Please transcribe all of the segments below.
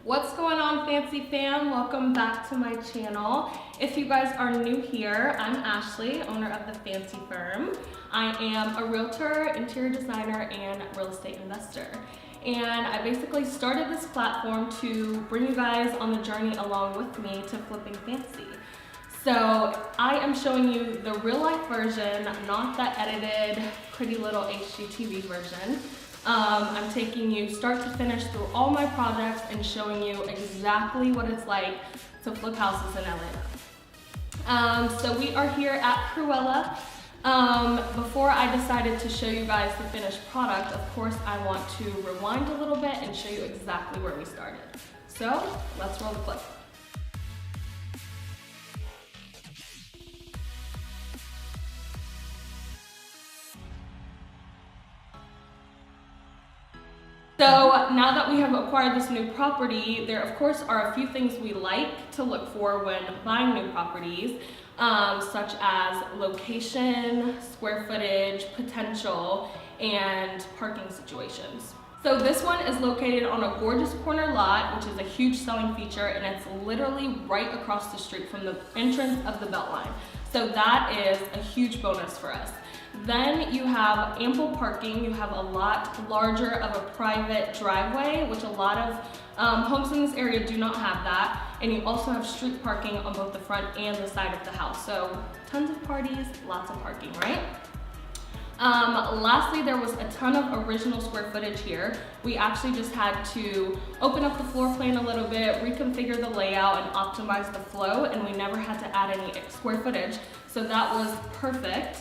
What's going on, Fancy Fam? Welcome back to my channel. If you guys are new here, I'm Ashley, owner of the Fancy Firm. I am a realtor, interior designer, and real estate investor. And I basically started this platform to bring you guys on the journey along with me to flipping fancy. So I am showing you the real life version, not the edited, pretty little HGTV version. I'm taking you start to finish through all my projects and showing you exactly what it's like to flip houses in Atlanta. So we are here at Cruella. Before I decided to show you guys the finished product, of course I want to rewind a little bit and show you exactly where we started. So let's roll the clip. So now that we have acquired this new property, there of course are a few things we like to look for when buying new properties, such as location, square footage, potential, and parking situations. So this one is located on a gorgeous corner lot, which is a huge selling feature, and it's literally right across the street from the entrance of the Beltline. So that is a huge bonus for us. Then you have ample parking. You have a lot larger of a private driveway, which a lot of homes in this area do not have that. And you also have street parking on both the front and the side of the house. So tons of parties, lots of parking, right? Lastly, there was a ton of original square footage here. We actually just had to open up the floor plan a little bit, reconfigure the layout, and optimize the flow, and we never had to add any square footage. So that was perfect.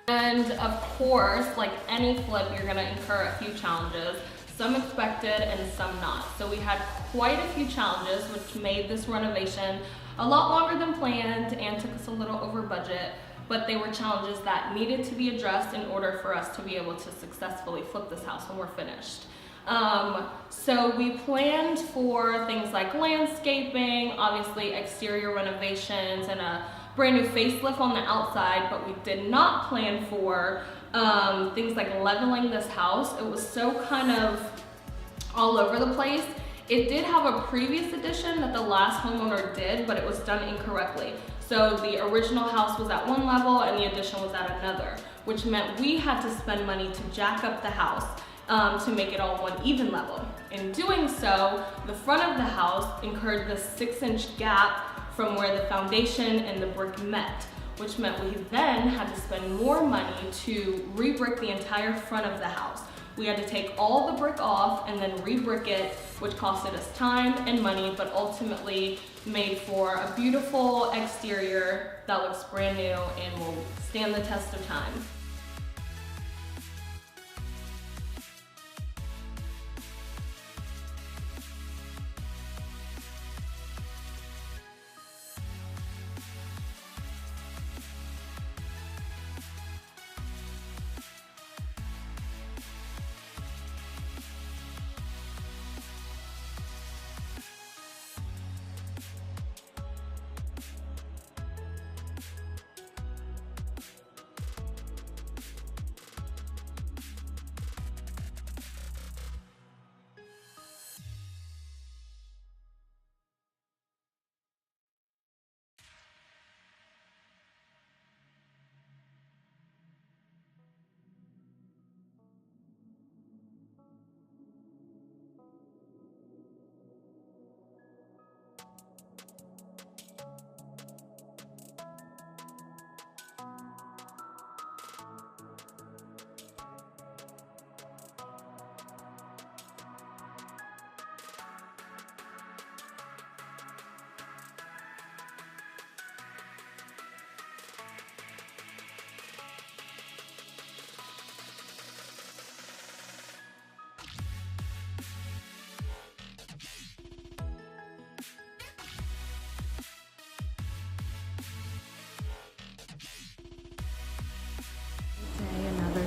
And of course, like any flip, you're gonna incur a few challenges, some expected and some not. So we had quite a few challenges, which made this renovation a lot longer than planned and took us a little over budget, but they were challenges that needed to be addressed in order for us to be able to successfully flip this house when we're finished. So we planned for things like landscaping, obviously exterior renovations, and a brand new facelift on the outside, but we did not plan for things like leveling this house. It was so kind of all over the place. It did have a previous addition that the last homeowner did, but it was done incorrectly. So the original house was at one level and the addition was at another, which meant we had to spend money to jack up the house to make it all one even level. In doing so, the front of the house incurred this 6-inch gap from where the foundation and the brick met, which meant we then had to spend more money to re-brick the entire front of the house. We had to take all the brick off and then re-brick it, which costed us time and money, but ultimately made for a beautiful exterior that looks brand new and will stand the test of time.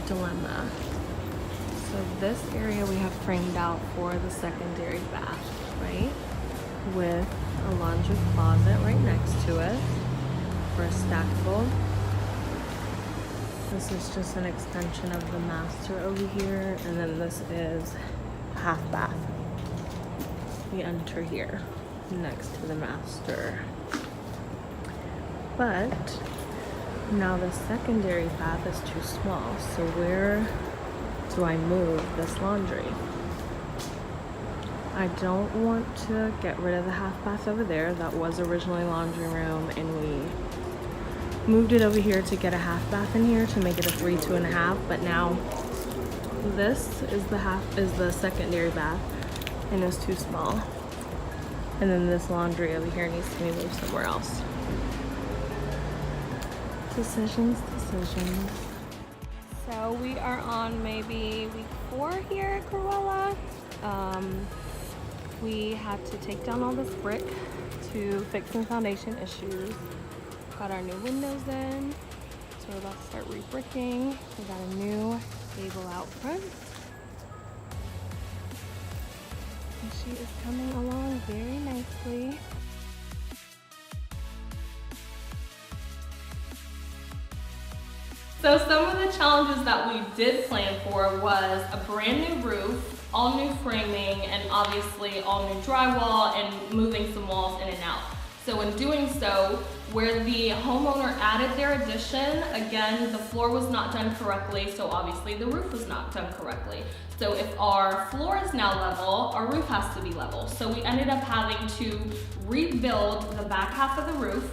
dilemma. So this area we have framed out for the secondary bath, right? With a laundry closet right next to it for a stackable. This is just an extension of the master over here, and then this is half bath. We enter here next to the master. But now the secondary bath is too small, so where do I move this laundry? I don't want to get rid of the half bath over there. That was originally laundry room, and we moved it over here to get a half bath in here to make it a 3, 2.5. But now this is the secondary bath, and it's too small. And then this laundry over here needs to be moved somewhere else. Decisions. So we are on maybe week 4 here at Cruella. We had to take down all this brick to fix some foundation issues. Got our new windows in, so we're about to start re-bricking. We got a new table out front. And she is coming along very nicely. So some of the challenges that we did plan for was a brand new roof, all new framing, and obviously all new drywall and moving some walls in and out. So in doing so, where the homeowner added their addition, again, the floor was not done correctly, so obviously the roof was not done correctly. So if our floor is now level, our roof has to be level. So we ended up having to rebuild the back half of the roof,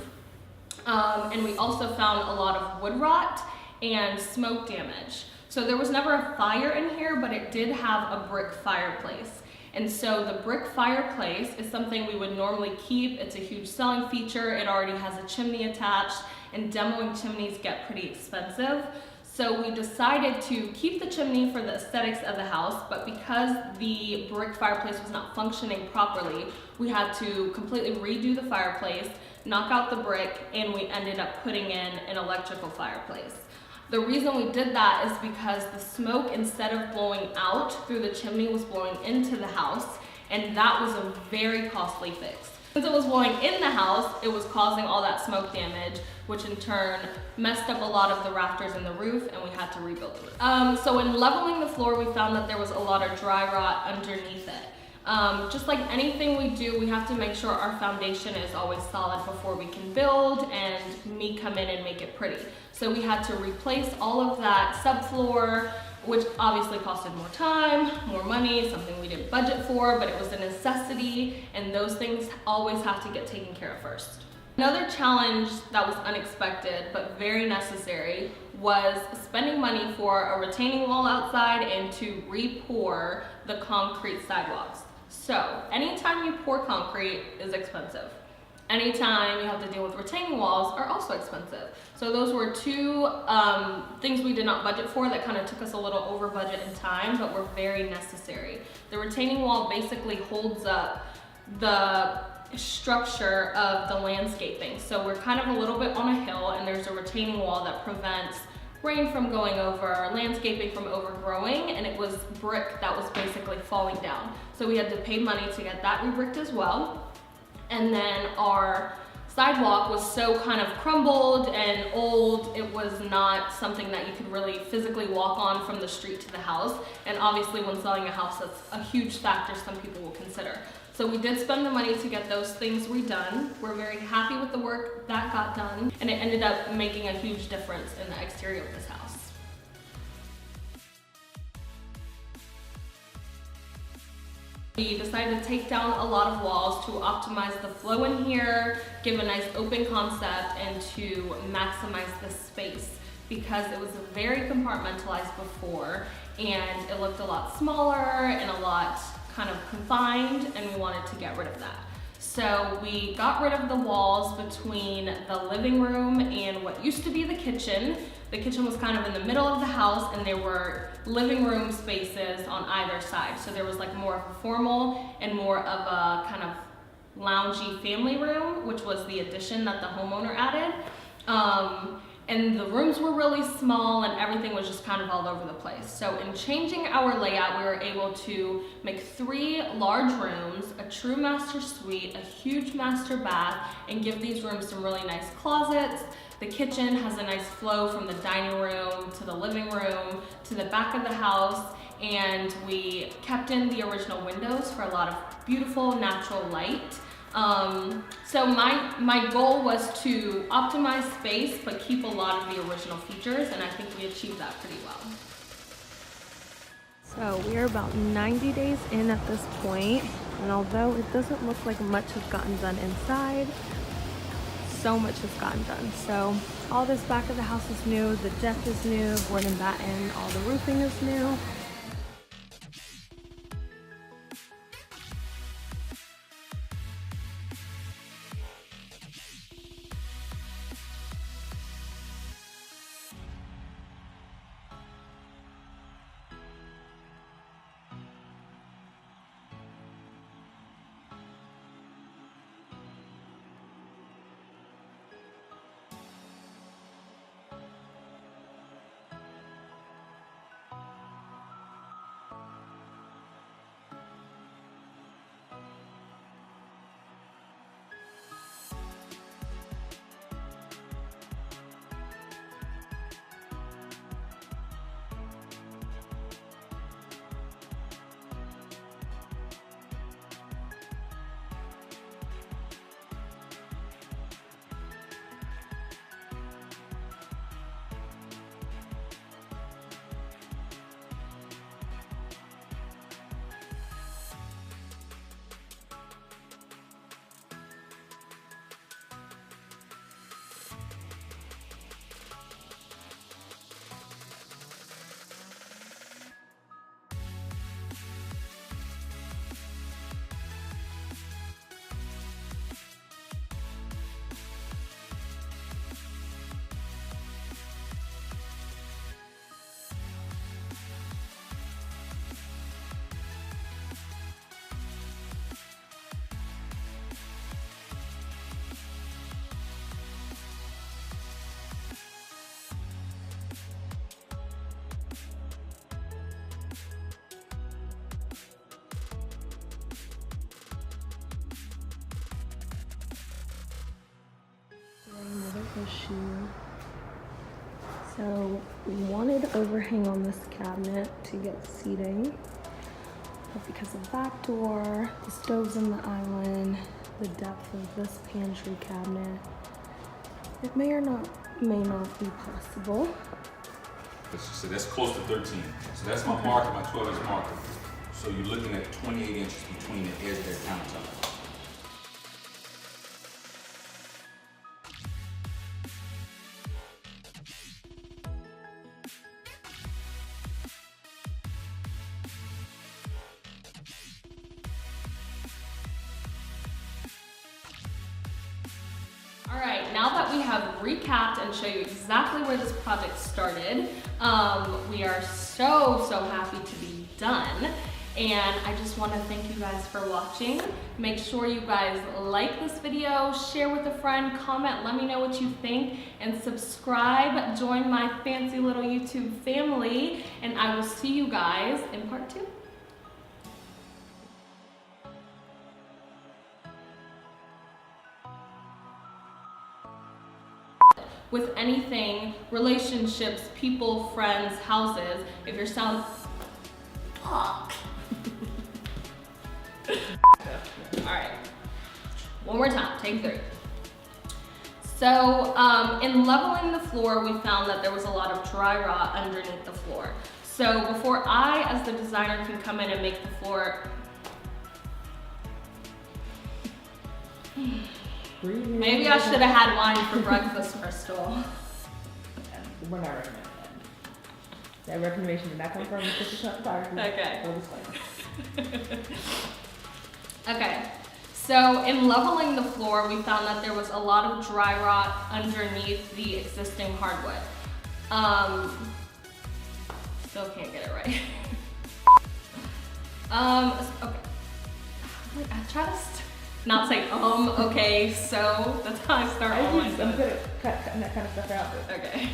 and we also found a lot of wood rot and smoke damage. So there was never a fire in here, but it did have a brick fireplace. And so the brick fireplace is something we would normally keep. It's a huge selling feature. It already has a chimney attached, and demoing chimneys get pretty expensive. So we decided to keep the chimney for the aesthetics of the house, but because the brick fireplace was not functioning properly, we had to completely redo the fireplace, knock out the brick, and we ended up putting in an electrical fireplace. The reason we did that is because the smoke, instead of blowing out through the chimney, was blowing into the house, and that was a very costly fix. Since it was blowing in the house, it was causing all that smoke damage, which in turn messed up a lot of the rafters in the roof, and we had to rebuild the roof. So in leveling the floor, we found that there was a lot of dry rot underneath it. Just like anything we do, we have to make sure our foundation is always solid before we can build and me come in and make it pretty. So we had to replace all of that subfloor, which obviously costed more time, more money, something we didn't budget for, but it was a necessity, and those things always have to get taken care of first. Another challenge that was unexpected but very necessary was spending money for a retaining wall outside and to re-pour the concrete sidewalks. So anytime you pour concrete is expensive. Anytime you have to deal with retaining walls are also expensive. So those were two things we did not budget for that kind of took us a little over budget in time, but were very necessary. The retaining wall basically holds up the structure of the landscaping. So we're kind of a little bit on a hill, and there's a retaining wall that prevents rain from going over, landscaping from overgrowing, and it was brick that was basically falling down. So we had to pay money to get that re-bricked as well. And then our sidewalk was so kind of crumbled and old, it was not something that you could really physically walk on from the street to the house. And obviously when selling a house, that's a huge factor some people will consider. So we did spend the money to get those things redone. We're very happy with the work that got done, and it ended up making a huge difference in the exterior of this house. We decided to take down a lot of walls to optimize the flow in here, give a nice open concept, and to maximize the space, because it was very compartmentalized before and it looked a lot smaller and a lot kind of confined, and we wanted to get rid of that. So we got rid of the walls between the living room and what used to be the kitchen. The kitchen was kind of in the middle of the house, and there were living room spaces on either side. So there was like more of a formal and more of a kind of loungy family room, which was the addition that the homeowner added. and the rooms were really small and everything was just kind of all over the place. So in changing our layout, we were able to make 3 large rooms, a true master suite, a huge master bath, and give these rooms some really nice closets. The kitchen has a nice flow from the dining room to the living room to the back of the house, and we kept in the original windows for a lot of beautiful natural light. So my goal was to optimize space but keep a lot of the original features, and I think we achieved that pretty well. So we are about 90 days in at this point, and although it doesn't look like much has gotten done inside, so much has gotten done. So all this back of the house is new, the deck is new, board and batten, all the roofing is new. Another issue. So we wanted overhang on this cabinet to get seating, but because of back door, the stoves in the island, the depth of this pantry cabinet, it may not be possible. So that's close to 13. So that's my marker, my 12-inch marker. So you're looking at 28 inches between the edge of that countertop. All right, now that we have recapped and show you exactly where this project started, we are so happy to be done. And I just want to thank you guys for watching. Make sure you guys like this video, share with a friend, comment, let me know what you think, and subscribe. Join my fancy little YouTube family, and I will see you guys in part 2. With anything, relationships, people, friends, houses, if you're fuck. All right, one more time, take 3. So in leveling the floor, we found that there was a lot of dry rot underneath the floor. So before I, as the designer, can come in and make the floor, maybe I should have had wine for breakfast, Crystal. We're not recommending that. That recommendation did not come from Crystal Photography. Okay. Okay, so in leveling the floor, we found that there was a lot of dry rot underneath the existing hardwood. Still can't get it right. Okay. I try to not say, okay, so that's how I start all my I'm sentences. good at cutting that kind of stuff out. But. Okay.